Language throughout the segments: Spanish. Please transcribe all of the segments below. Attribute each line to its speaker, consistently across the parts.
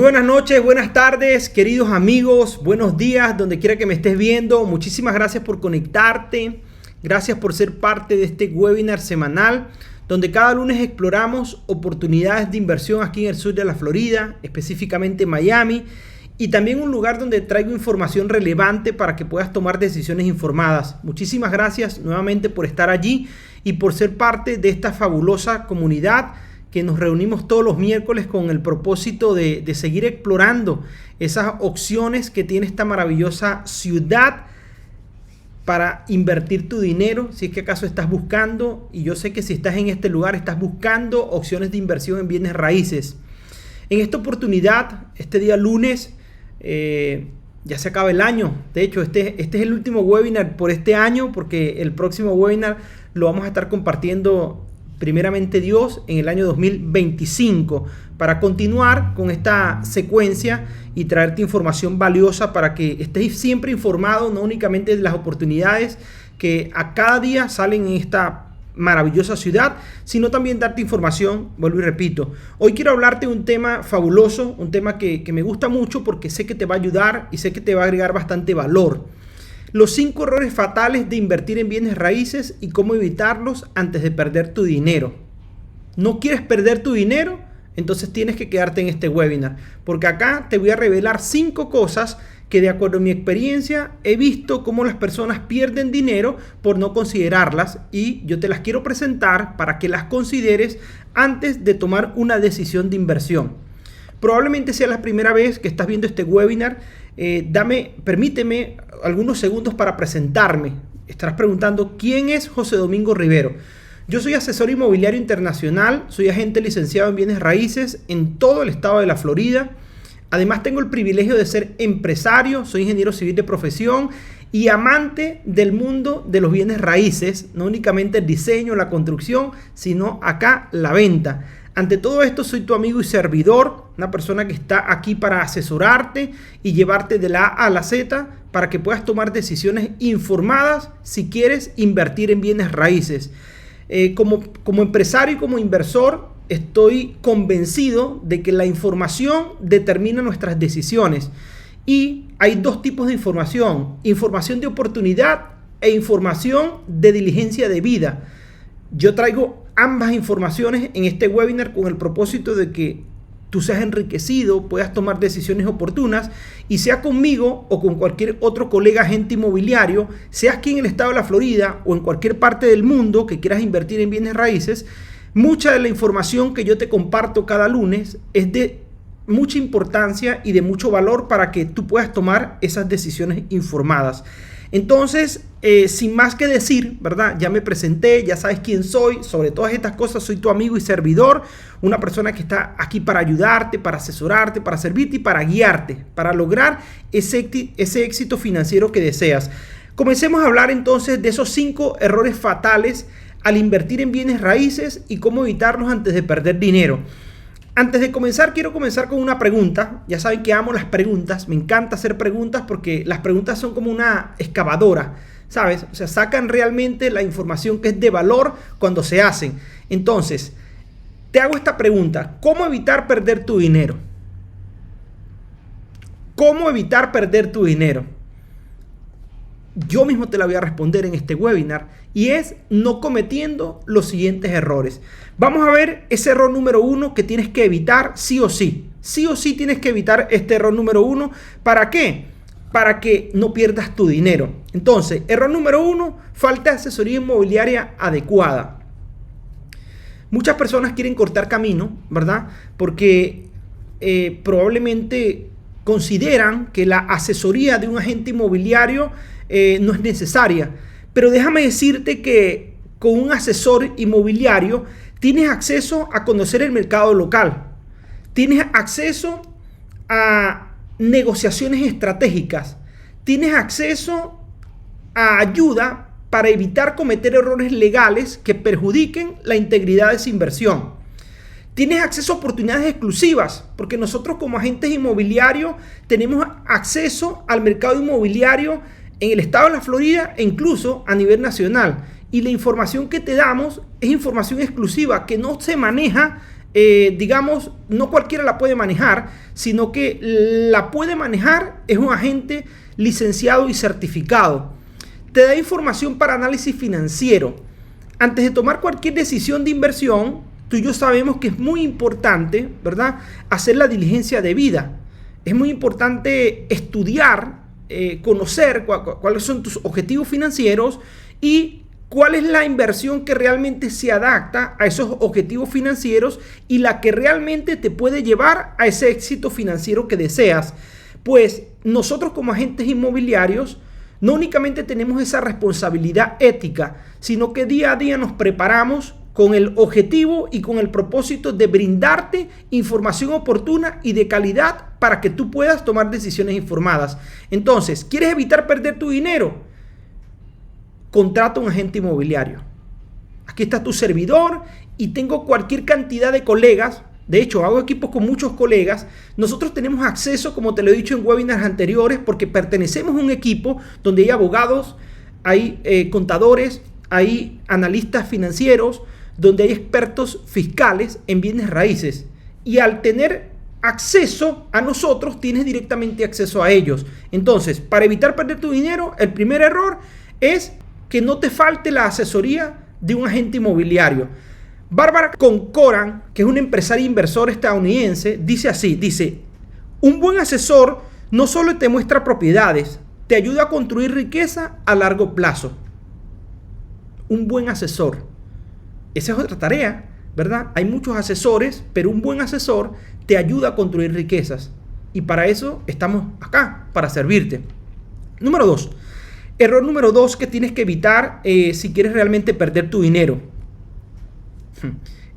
Speaker 1: buenas noches, buenas tardes, queridos amigos, buenos días, donde quiera que me estés viendo. Muchísimas gracias por conectarte, gracias por ser parte de este webinar semanal, donde cada lunes exploramos oportunidades de inversión aquí en el sur de la Florida, específicamente Miami, y también un lugar donde traigo información relevante para que puedas tomar decisiones informadas. Muchísimas gracias nuevamente por estar allí y por ser parte de esta fabulosa comunidad que nos reunimos todos los miércoles con el propósito de seguir explorando esas opciones que tiene esta maravillosa ciudad para invertir tu dinero, si es que acaso estás buscando, y yo sé que si estás en este lugar estás buscando opciones de inversión en bienes raíces. En esta oportunidad, este día lunes, ya se acaba el año. De hecho, este es el último webinar por este año, porque el próximo webinar lo vamos a estar compartiendo primeramente Dios en el año 2025 para continuar con esta secuencia y traerte información valiosa para que estés siempre informado, no únicamente de las oportunidades que a cada día salen en esta maravillosa ciudad, sino también darte información, vuelvo y repito. Hoy quiero hablarte de un tema fabuloso, un tema que me gusta mucho porque sé que te va a ayudar y sé que te va a agregar bastante valor. Los 5 errores fatales de invertir en bienes raíces y cómo evitarlos antes de perder tu dinero. ¿No quieres perder tu dinero? Entonces tienes que quedarte en este webinar, porque acá te voy a revelar 5 cosas que, de acuerdo a mi experiencia, he visto cómo las personas pierden dinero por no considerarlas, y yo te las quiero presentar para que las consideres antes de tomar una decisión de inversión. Probablemente sea la primera vez que estás viendo este webinar. Permíteme algunos segundos para presentarme. Estarás preguntando, ¿quién es José Domingo Rivero? Yo soy asesor inmobiliario internacional, soy agente licenciado en bienes raíces en todo el estado de la Florida. Además, tengo el privilegio de ser empresario, soy ingeniero civil de profesión y amante del mundo de los bienes raíces, no únicamente el diseño, la construcción, sino acá la venta. Ante todo esto, soy tu amigo y servidor, una persona que está aquí para asesorarte y llevarte de la A a la Z para que puedas tomar decisiones informadas si quieres invertir en bienes raíces. Como empresario y como inversor, estoy convencido de que la información determina nuestras decisiones. Y hay 2 tipos de información: información de oportunidad e información de diligencia de vida. Yo traigo ambas informaciones en este webinar con el propósito de que tú seas enriquecido, puedas tomar decisiones oportunas, y sea conmigo o con cualquier otro colega agente inmobiliario, seas aquí en el estado de la Florida o en cualquier parte del mundo que quieras invertir en bienes raíces, mucha de la información que yo te comparto cada lunes es de mucha importancia y de mucho valor para que tú puedas tomar esas decisiones informadas. Entonces, sin más que decir, ¿verdad? Ya me presenté, ya sabes quién soy. Sobre todas estas cosas, soy tu amigo y servidor, una persona que está aquí para ayudarte, para asesorarte, para servirte y para guiarte, para lograr ese éxito financiero que deseas. Comencemos a hablar entonces de esos 5 errores fatales al invertir en bienes raíces y cómo evitarlos antes de perder dinero. Antes de comenzar, quiero comenzar con una pregunta. Ya saben que amo las preguntas, me encanta hacer preguntas porque las preguntas son como una excavadora, ¿sabes? O sea, sacan realmente la información que es de valor cuando se hacen. Entonces, te hago esta pregunta: ¿cómo evitar perder tu dinero? ¿Cómo evitar perder tu dinero? Yo mismo te la voy a responder en este webinar, y es no cometiendo los siguientes errores. Vamos a ver ese error número 1 que tienes que evitar sí o sí. Sí o sí tienes que evitar este error número 1. ¿Para qué? Para que no pierdas tu dinero. Entonces, error número 1, falta de asesoría inmobiliaria adecuada. Muchas personas quieren cortar camino, ¿verdad? Porque probablemente consideran que la asesoría de un agente inmobiliario no es necesaria. Pero déjame decirte que con un asesor inmobiliario tienes acceso a conocer el mercado local, tienes acceso a negociaciones estratégicas, tienes acceso a ayuda para evitar cometer errores legales que perjudiquen la integridad de esa inversión. Tienes acceso a oportunidades exclusivas, porque nosotros como agentes inmobiliarios tenemos acceso al mercado inmobiliario en el estado de la Florida e incluso a nivel nacional. Y la información que te damos es información exclusiva que no se maneja digamos, no cualquiera la puede manejar, sino que la puede manejar es un agente licenciado y certificado. Te da información para análisis financiero. Antes de tomar cualquier decisión de inversión, tú y yo sabemos que es muy importante, ¿verdad?, hacer la diligencia debida. Es muy importante estudiar, conocer cuáles son tus objetivos financieros y cuál es la inversión que realmente se adapta a esos objetivos financieros y la que realmente te puede llevar a ese éxito financiero que deseas. Pues nosotros como agentes inmobiliarios no únicamente tenemos esa responsabilidad ética, sino que día a día nos preparamos con el objetivo y con el propósito de brindarte información oportuna y de calidad para que tú puedas tomar decisiones informadas. Entonces, ¿quieres evitar perder tu dinero? Contrata un agente inmobiliario. Aquí está tu servidor y tengo cualquier cantidad de colegas. De hecho, hago equipos con muchos colegas. Nosotros tenemos acceso, como te lo he dicho en webinars anteriores, porque pertenecemos a un equipo donde hay abogados, hay contadores, hay analistas financieros, donde hay expertos fiscales en bienes raíces. Y al tener acceso a nosotros, tienes directamente acceso a ellos. Entonces, para evitar perder tu dinero, el primer error es que no te falte la asesoría de un agente inmobiliario. Bárbara Corcoran, que es una empresaria inversora estadounidense, dice así, dice: un buen asesor no solo te muestra propiedades, te ayuda a construir riqueza a largo plazo. Un buen asesor. Esa es otra tarea, ¿verdad? Hay muchos asesores, pero un buen asesor te ayuda a construir riquezas. Y para eso estamos acá, para servirte. Número 2. Error número 2 que tienes que evitar si quieres realmente perder tu dinero.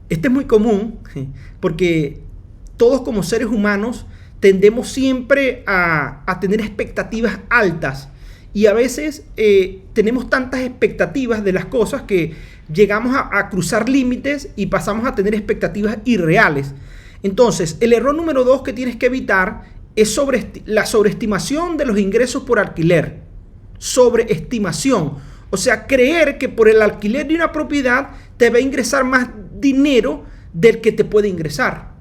Speaker 1: Este es muy común porque todos como seres humanos tendemos siempre a tener expectativas altas. Y a veces tenemos tantas expectativas de las cosas que llegamos a cruzar límites y pasamos a tener expectativas irreales. Entonces, el error número 2 que tienes que evitar es la sobreestimación de los ingresos por alquiler. Sobreestimación. O sea, creer que por el alquiler de una propiedad te va a ingresar más dinero del que te puede ingresar.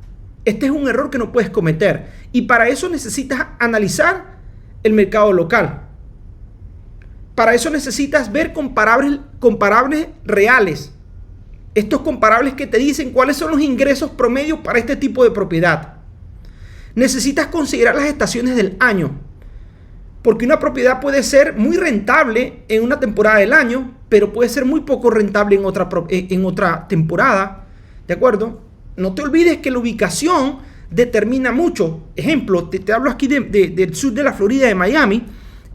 Speaker 1: Este es un error que no puedes cometer. Y para eso necesitas analizar el mercado local. Para eso necesitas ver comparables reales. Estos comparables que te dicen cuáles son los ingresos promedios para este tipo de propiedad. Necesitas considerar las estaciones del año. Porque una propiedad puede ser muy rentable en una temporada del año, pero puede ser muy poco rentable en otra temporada. ¿De acuerdo? No te olvides que la ubicación determina mucho. Ejemplo, te hablo aquí del sur de la Florida, de Miami.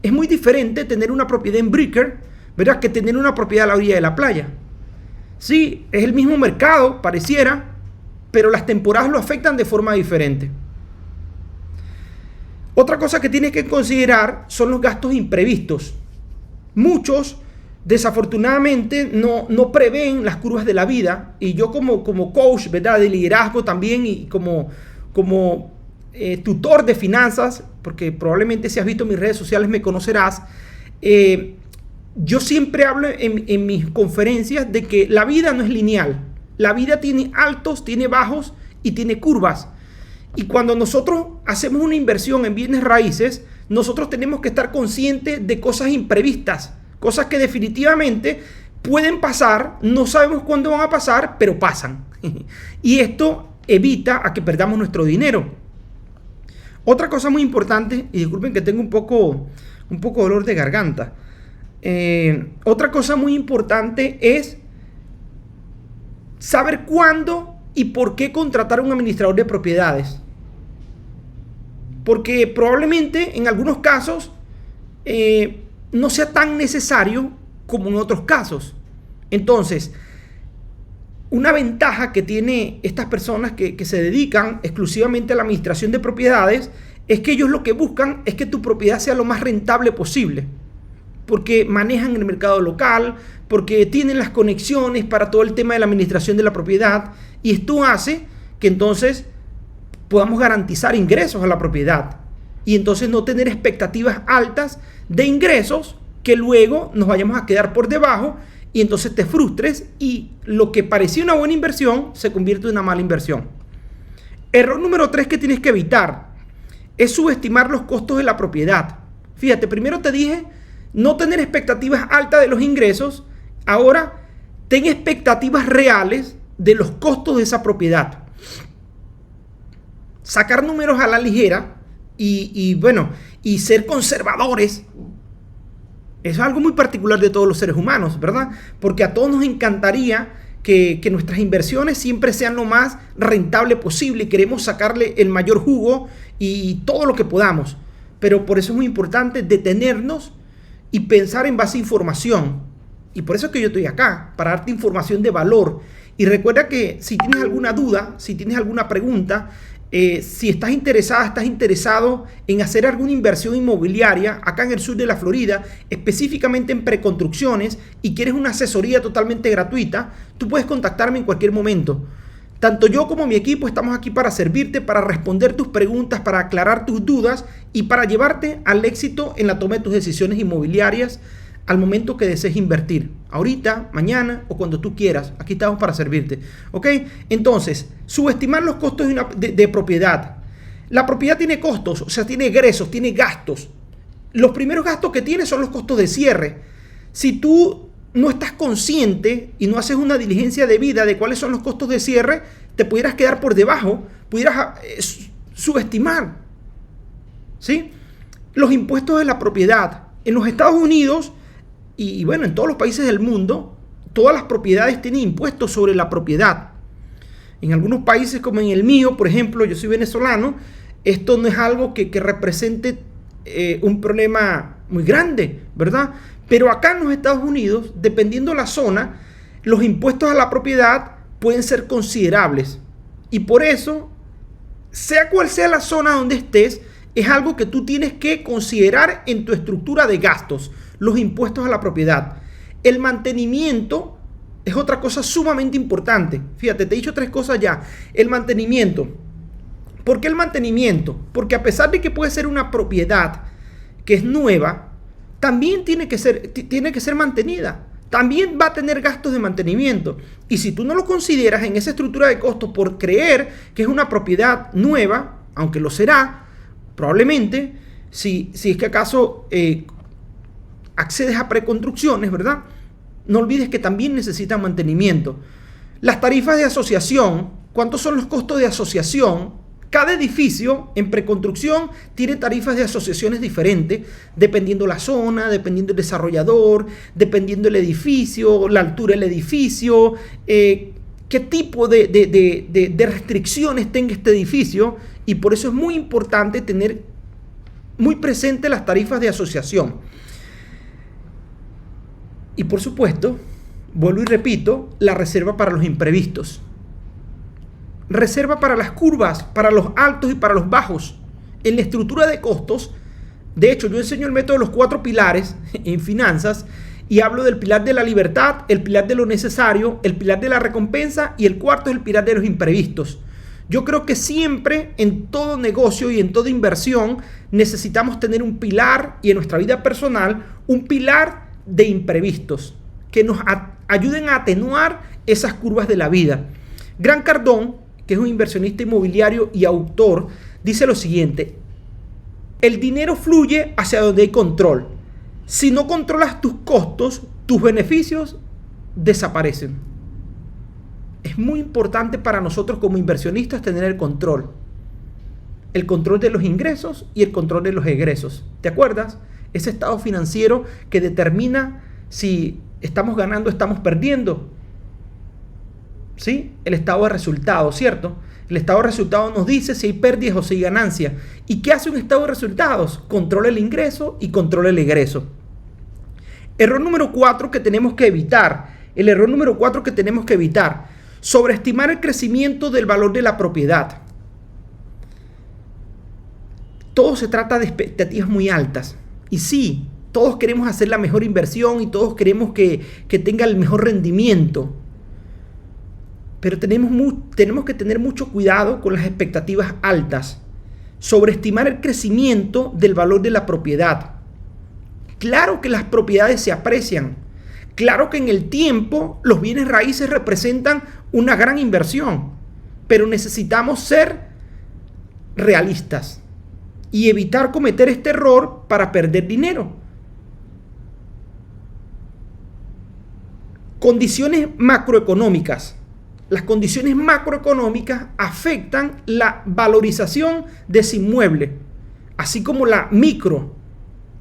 Speaker 1: Es muy diferente tener una propiedad en Brickell, ¿verdad?, que tener una propiedad a la orilla de la playa. Sí, es el mismo mercado, pareciera, pero las temporadas lo afectan de forma diferente. Otra cosa que tienes que considerar son los gastos imprevistos. Muchos, desafortunadamente, no prevén las curvas de la vida. Y yo como coach, ¿verdad?, de liderazgo también y como tutor de finanzas, porque probablemente si has visto mis redes sociales me conocerás, yo siempre hablo en mis conferencias de que la vida no es lineal. La vida tiene altos, tiene bajos y tiene curvas. Y cuando nosotros hacemos una inversión en bienes raíces, nosotros tenemos que estar conscientes de cosas imprevistas, cosas que definitivamente pueden pasar, no sabemos cuándo van a pasar, pero pasan. Y esto evita a que perdamos nuestro dinero. Otra cosa muy importante, y disculpen que tengo un poco dolor de garganta. Otra cosa muy importante es saber cuándo y por qué contratar a un administrador de propiedades. Porque probablemente en algunos casos no sea tan necesario como en otros casos. Entonces, una ventaja que tiene estas personas que se dedican exclusivamente a la administración de propiedades es que ellos lo que buscan es que tu propiedad sea lo más rentable posible. Porque manejan el mercado local, porque tienen las conexiones para todo el tema de la administración de la propiedad. Y esto hace que entonces podamos garantizar ingresos a la propiedad. Y entonces no tener expectativas altas de ingresos que luego nos vayamos a quedar por debajo y entonces te frustres y lo que parecía una buena inversión se convierte en una mala inversión. Error número 3 que tienes que evitar es subestimar los costos de la propiedad. Fíjate, primero te dije no tener expectativas altas de los ingresos, ahora ten expectativas reales de los costos de esa propiedad. Sacar números a la ligera y ser conservadores es algo muy particular de todos los seres humanos, ¿verdad? Porque a todos nos encantaría que nuestras inversiones siempre sean lo más rentable posible y queremos sacarle el mayor jugo y todo lo que podamos. Pero por eso es muy importante detenernos y pensar en base a información. Y por eso es que yo estoy acá, para darte información de valor. Y recuerda que si tienes alguna duda, si tienes alguna pregunta, si estás interesado en hacer alguna inversión inmobiliaria acá en el sur de la Florida, específicamente en preconstrucciones, y quieres una asesoría totalmente gratuita, tú puedes contactarme en cualquier momento. Tanto yo como mi equipo estamos aquí para servirte, para responder tus preguntas, para aclarar tus dudas y para llevarte al éxito en la toma de tus decisiones inmobiliarias al momento que desees invertir. Ahorita, mañana o cuando tú quieras. Aquí estamos para servirte. ¿Ok? Entonces, subestimar los costos de propiedad. La propiedad tiene costos, o sea, tiene egresos, tiene gastos. Los primeros gastos que tiene son los costos de cierre. Si tú no estás consciente y no haces una diligencia debida de cuáles son los costos de cierre, te pudieras quedar por debajo, pudieras subestimar. ¿Sí? Los impuestos de la propiedad. En los Estados Unidos y bueno, en todos los países del mundo, todas las propiedades tienen impuestos sobre la propiedad. En algunos países como en el mío, por ejemplo, yo soy venezolano, esto no es algo que represente un problema muy grande, ¿verdad? Pero acá en los Estados Unidos, dependiendo la zona, los impuestos a la propiedad pueden ser considerables. Y por eso, sea cual sea la zona donde estés, es algo que tú tienes que considerar en tu estructura de gastos, los impuestos a la propiedad. El mantenimiento es otra cosa sumamente importante. Fíjate, te he dicho 3 cosas ya. El mantenimiento. ¿Por qué el mantenimiento? Porque a pesar de que puede ser una propiedad que es nueva, también tiene que ser mantenida. También va a tener gastos de mantenimiento. Y si tú no lo consideras en esa estructura de costos por creer que es una propiedad nueva, aunque lo será, probablemente, si es que acaso accedes a preconstrucciones, ¿verdad? No olvides que también necesitan mantenimiento. Las tarifas de asociación, ¿cuántos son los costos de asociación? Cada edificio en preconstrucción tiene tarifas de asociaciones diferentes, dependiendo la zona, dependiendo el desarrollador, dependiendo el edificio, la altura del edificio, qué tipo de restricciones tenga este edificio. Y por eso es muy importante tener muy presente las tarifas de asociación. Y por supuesto, vuelvo y repito, la reserva para los imprevistos. Reserva para las curvas, para los altos y para los bajos. En la estructura de costos, de hecho, yo enseño el método de los 4 pilares en finanzas y hablo del pilar de la libertad, el pilar de lo necesario, el pilar de la recompensa y el cuarto es el pilar de los imprevistos. Yo creo que siempre en todo negocio y en toda inversión necesitamos tener un pilar y en nuestra vida personal un pilar de imprevistos que nos ayuden a atenuar esas curvas de la vida. Grant Cardone, que es un inversionista inmobiliario y autor, dice lo siguiente: el dinero fluye hacia donde hay control. Si no controlas tus costos, tus beneficios desaparecen. Es muy importante para nosotros como inversionistas tener el control de los ingresos y el control de los egresos. ¿Te acuerdas? Ese estado financiero que determina si estamos ganando o estamos perdiendo. ¿Sí? El estado de resultados, ¿cierto? El estado de resultados nos dice si hay pérdidas o si hay ganancias. ¿Y qué hace un estado de resultados? Controla el ingreso y controla el egreso. Error número 4 que tenemos que evitar. El error número 4 que tenemos que evitar. Sobreestimar el crecimiento del valor de la propiedad. Todo se trata de expectativas muy altas. Y sí, todos queremos hacer la mejor inversión y todos queremos que tenga el mejor rendimiento. Pero tenemos que tener mucho cuidado con las expectativas altas. Sobreestimar el crecimiento del valor de la propiedad. Claro que las propiedades se aprecian. Claro que en el tiempo los bienes raíces representan una gran inversión, pero necesitamos ser realistas y evitar cometer este error para perder dinero. Condiciones macroeconómicas. Las condiciones macroeconómicas afectan la valorización de ese inmueble, así como la micro.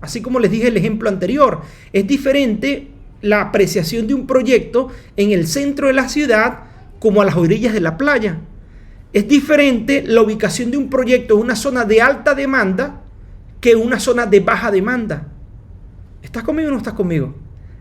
Speaker 1: Así como les dije el ejemplo anterior, es diferente la apreciación de un proyecto en el centro de la ciudad como a las orillas de la playa. Es diferente la ubicación de un proyecto en una zona de alta demanda que en una zona de baja demanda. ¿Estás conmigo o no estás conmigo?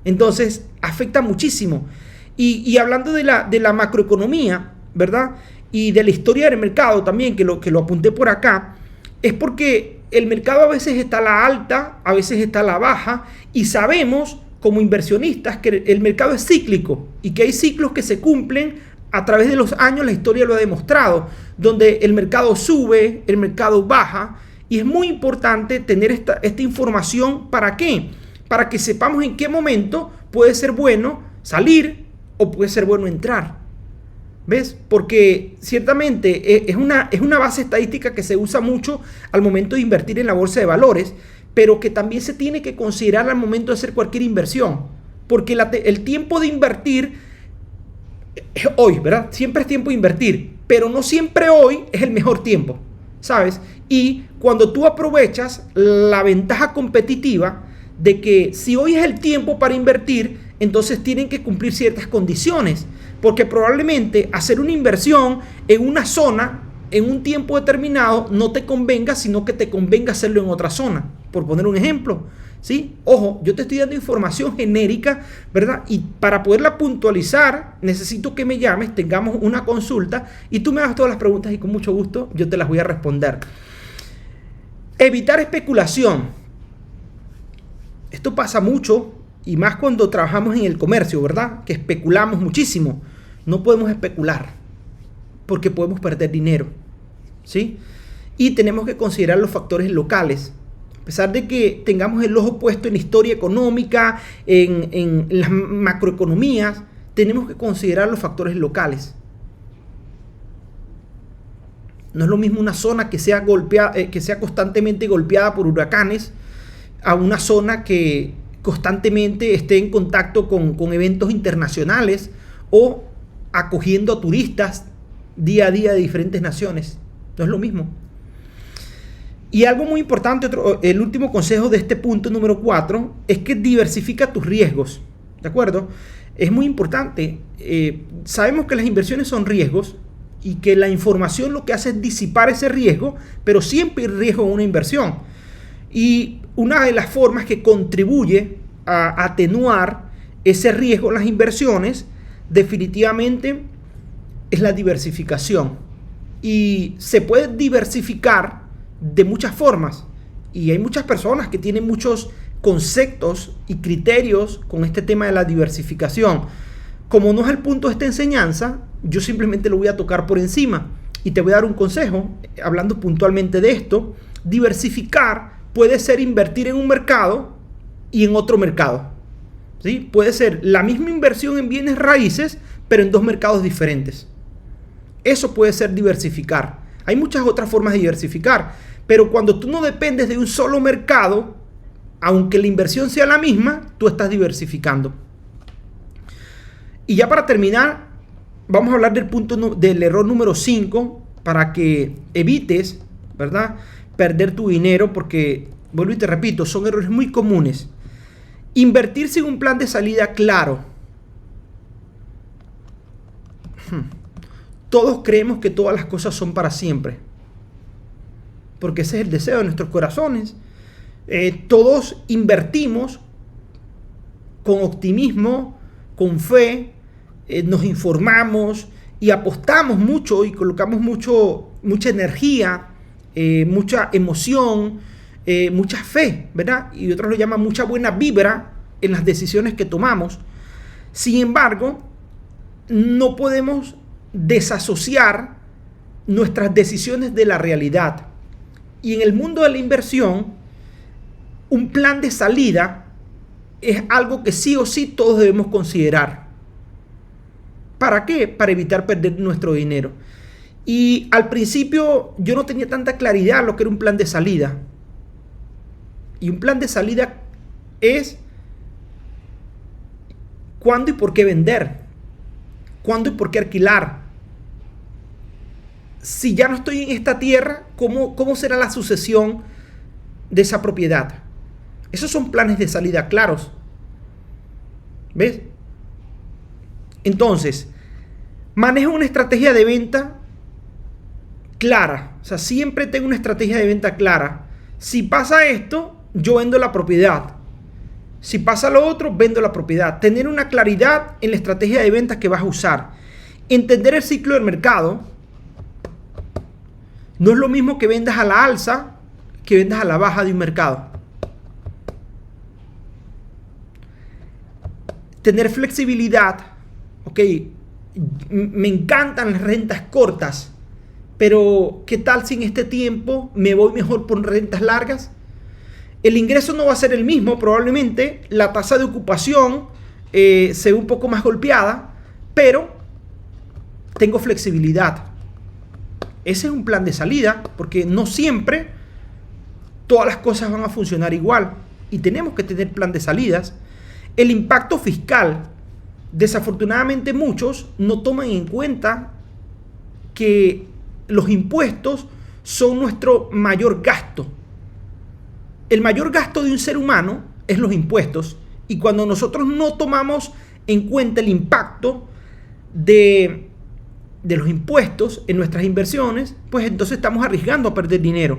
Speaker 1: Entonces, afecta muchísimo. Y hablando de la macroeconomía, ¿verdad? Y de la historia del mercado también, que lo apunté por acá, es porque el mercado a veces está a la alta, a veces está a la baja, y sabemos como inversionistas que el mercado es cíclico y que hay ciclos que se cumplen a través de los años. La historia lo ha demostrado, donde el mercado sube, el mercado baja, y es muy importante tener esta información. ¿Para qué? Para que sepamos en qué momento puede ser bueno salir o puede ser bueno entrar. ¿Ves? Porque ciertamente es una base estadística que se usa mucho al momento de invertir en la bolsa de valores, pero que también se tiene que considerar al momento de hacer cualquier inversión. Porque el tiempo de invertir es hoy, ¿verdad? Siempre es tiempo de invertir, pero no siempre hoy es el mejor tiempo, ¿sabes? Y cuando tú aprovechas la ventaja competitiva de que si hoy es el tiempo para invertir, entonces tienen que cumplir ciertas condiciones, porque probablemente hacer una inversión en una zona en un tiempo determinado no te convenga, sino que te convenga hacerlo en otra zona, por poner un ejemplo, ¿sí? Ojo, yo te estoy dando información genérica, ¿verdad? Y para poderla puntualizar, necesito que me llames, tengamos una consulta y tú me hagas todas las preguntas y con mucho gusto yo te las voy a responder. Evitar especulación. Esto pasa mucho y más cuando trabajamos en el comercio, ¿verdad? Que especulamos muchísimo. No podemos especular porque podemos perder dinero, ¿sí? Y tenemos que considerar los factores locales. A pesar de que tengamos el ojo puesto en la historia económica, en las macroeconomías, tenemos que considerar los factores locales. No es lo mismo una zona que sea constantemente golpeada por huracanes a una zona que constantemente esté en contacto con eventos internacionales o acogiendo a turistas día a día de diferentes naciones. No es lo mismo. Y algo muy importante, el último consejo de este punto número 4, es que diversifica tus riesgos. ¿De acuerdo? Es muy importante. Sabemos que las inversiones son riesgos y que la información lo que hace es disipar ese riesgo, pero siempre hay riesgo en una inversión. Y una de las formas que contribuye a atenuar ese riesgo en las inversiones definitivamente es la diversificación. Y se puede diversificar de muchas formas. Y hay muchas personas que tienen muchos conceptos y criterios con este tema de la diversificación. Como no es el punto de esta enseñanza, yo simplemente lo voy a tocar por encima. Y te voy a dar un consejo, hablando puntualmente de esto. Diversificar puede ser invertir en un mercado y en otro mercado, ¿sí? Puede ser la misma inversión en bienes raíces, pero en dos mercados diferentes. Eso puede ser diversificar. Hay muchas otras formas de diversificar, pero cuando tú no dependes de un solo mercado, aunque la inversión sea la misma, tú estás diversificando. Y ya para terminar, vamos a hablar del error número 5 para que evites, ¿verdad?, perder tu dinero, porque, vuelvo y te repito, son errores muy comunes. Invertir sin un plan de salida claro. Todos creemos que todas las cosas son para siempre, porque ese es el deseo de nuestros corazones. Todos invertimos con optimismo, con fe, nos informamos y apostamos mucho y colocamos mucha energía, mucha emoción, mucha fe, ¿verdad? Y otros lo llaman mucha buena vibra en las decisiones que tomamos. Sin embargo, no podemos desasociar nuestras decisiones de la realidad. Y en el mundo de la inversión, un plan de salida es algo que sí o sí todos debemos considerar. ¿Para qué? Para evitar perder nuestro dinero. Y al principio yo no tenía tanta claridad en lo que era un plan de salida. Y un plan de salida es cuándo y por qué vender, cuándo y por qué alquilar. Si ya no estoy en esta tierra, ¿cómo será la sucesión de esa propiedad? Esos son planes de salida claros. ¿Ves? Entonces, manejo una estrategia de venta clara. O sea, siempre tengo una estrategia de venta clara. Si pasa esto, yo vendo la propiedad. Si pasa lo otro, vendo la propiedad. Tener una claridad en la estrategia de ventas que vas a usar. Entender el ciclo del mercado. No es lo mismo que vendas a la alza que vendas a la baja de un mercado. Tener flexibilidad. Ok, me encantan las rentas cortas, pero ¿qué tal si en este tiempo me voy mejor por rentas largas? El ingreso no va a ser el mismo, probablemente la tasa de ocupación se ve un poco más golpeada, pero tengo flexibilidad. Ese es un plan de salida, porque no siempre todas las cosas van a funcionar igual y tenemos que tener plan de salidas. El impacto fiscal, desafortunadamente muchos no toman en cuenta que los impuestos son nuestro mayor gasto. El mayor gasto de un ser humano es los impuestos, y cuando nosotros no tomamos en cuenta el impacto de los impuestos en nuestras inversiones, pues entonces estamos arriesgando a perder dinero.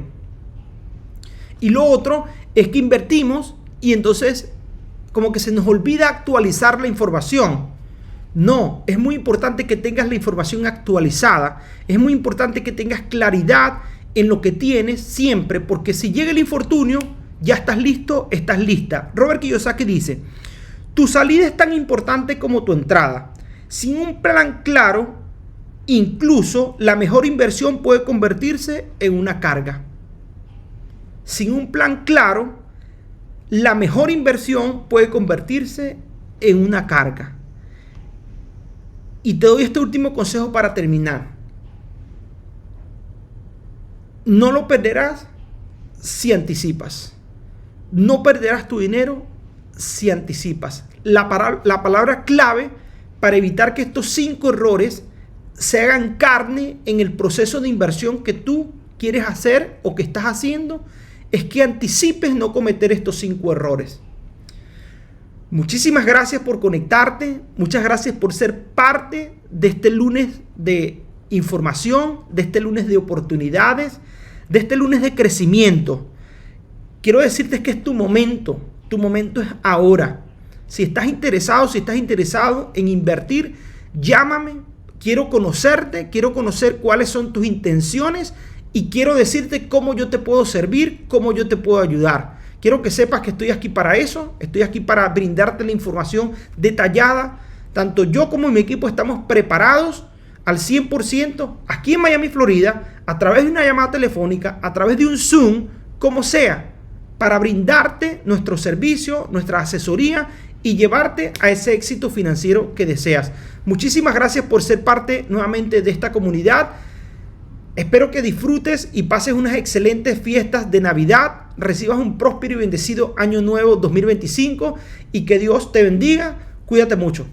Speaker 1: Y lo otro es que invertimos y entonces como que se nos olvida actualizar la información. No, es muy importante que tengas la información actualizada, es muy importante que tengas claridad en lo que tienes siempre, porque si llega el infortunio, ya estás listo, estás lista. Robert Kiyosaki dice: tu salida es tan importante como tu entrada. Sin un plan claro, incluso la mejor inversión puede convertirse en una carga. Sin un plan claro, la mejor inversión puede convertirse en una carga. Y te doy este último consejo para terminar. No lo perderás si anticipas. No perderás tu dinero si anticipas. La palabra clave para evitar que estos 5 errores se hagan carne en el proceso de inversión que tú quieres hacer o que estás haciendo es que anticipes no cometer estos 5 errores. Muchísimas gracias por conectarte. Muchas gracias por ser parte de este lunes de información, de este lunes de oportunidades, de este lunes de crecimiento. Quiero decirte que es tu momento es ahora. Si estás interesado en invertir, llámame, quiero conocerte, quiero conocer cuáles son tus intenciones y quiero decirte cómo yo te puedo servir, cómo yo te puedo ayudar. Quiero que sepas que estoy aquí para eso, estoy aquí para brindarte la información detallada. Tanto yo como mi equipo estamos preparados al 100% aquí en Miami, Florida, a través de una llamada telefónica, a través de un Zoom, como sea, para brindarte nuestro servicio, nuestra asesoría y llevarte a ese éxito financiero que deseas. Muchísimas gracias por ser parte nuevamente de esta comunidad. Espero que disfrutes y pases unas excelentes fiestas de Navidad, recibas un próspero y bendecido año nuevo 2025 y que Dios te bendiga. Cuídate mucho.